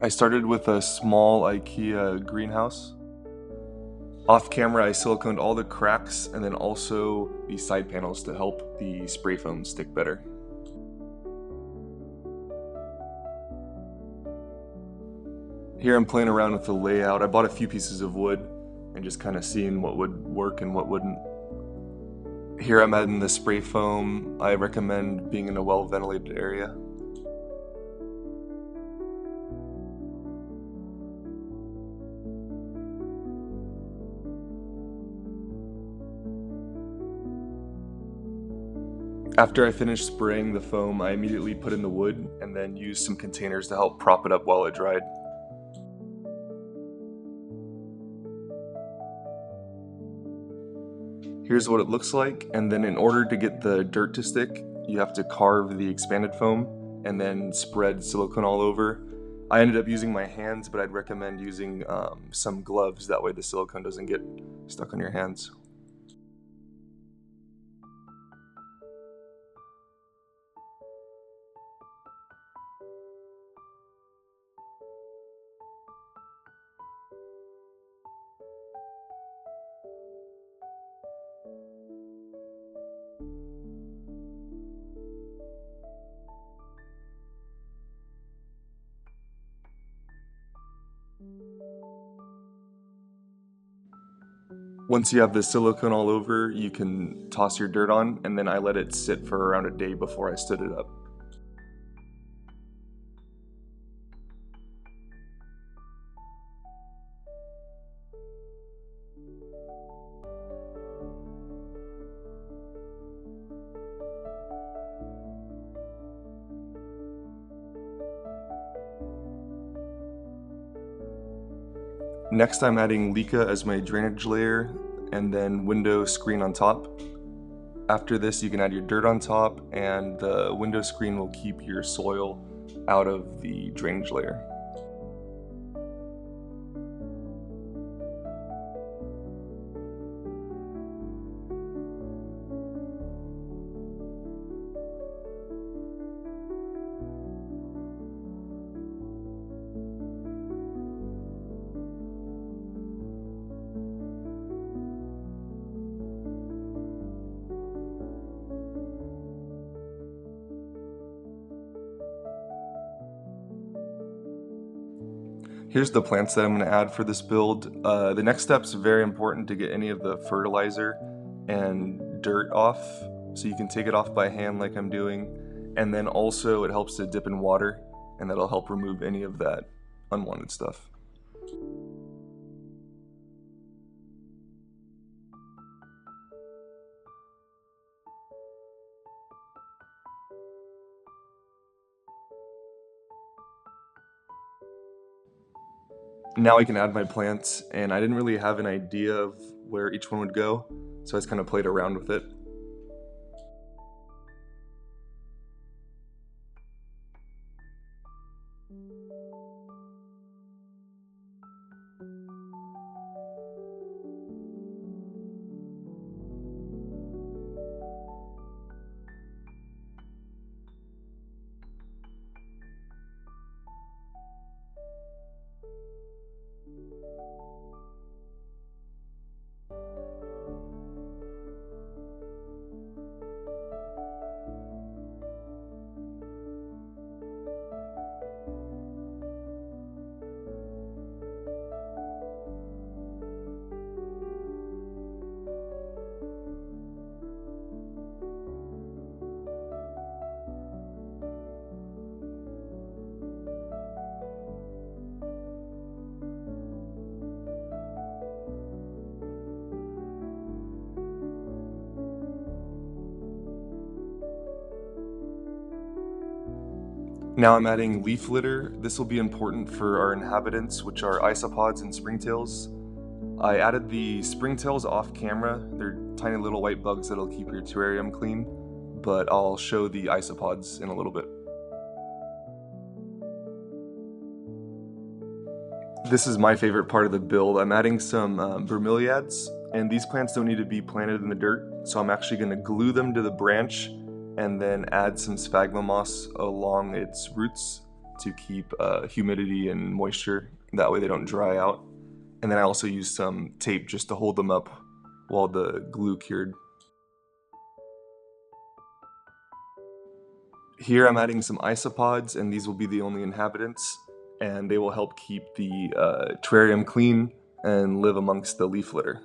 I started with a small Ikea greenhouse. Off camera, I siliconed all the cracks and then also the side panels to help the spray foam stick better. Here I'm playing around with the layout. I bought a few pieces of wood and just kind of seeing what would work and what wouldn't. Here I'm adding the spray foam. I recommend being in a well-ventilated area. After I finished spraying the foam, I immediately put in the wood and then used some containers to help prop it up while it dried. Here's what it looks like, and then in order to get the dirt to stick, you have to carve the expanded foam and then spread silicone all over. I ended up using my hands, but I'd recommend using some gloves, that way the silicone doesn't get stuck on your hands. Once you have the silicone all over, you can toss your dirt on, and then I let it sit for around a day before I stood it up. Next, I'm adding Leca as my drainage layer, and then window screen on top. After this, you can add your dirt on top, and the window screen will keep your soil out of the drainage layer. Here's the plants that I'm going to add for this build. The next step's very important to get any of the fertilizer and dirt off, so you can take it off by hand like I'm doing, and then also it helps to dip in water, and that'll help remove any of that unwanted stuff. Now I can add my plants, and I didn't really have an idea of where each one would go, so I just kind of played around with it. Now I'm adding leaf litter. This will be important for our inhabitants, which are isopods and springtails. I added the springtails off camera. They're tiny little white bugs that'll keep your terrarium clean, but I'll show the isopods in a little bit. This is my favorite part of the build. I'm adding some bromeliads, and these plants don't need to be planted in the dirt, so I'm actually going to glue them to the branch and then add some sphagnum moss along its roots to keep humidity and moisture. That way they don't dry out. And then I also used some tape just to hold them up while the glue cured. Here I'm adding some isopods, and these will be the only inhabitants, and they will help keep the terrarium clean and live amongst the leaf litter.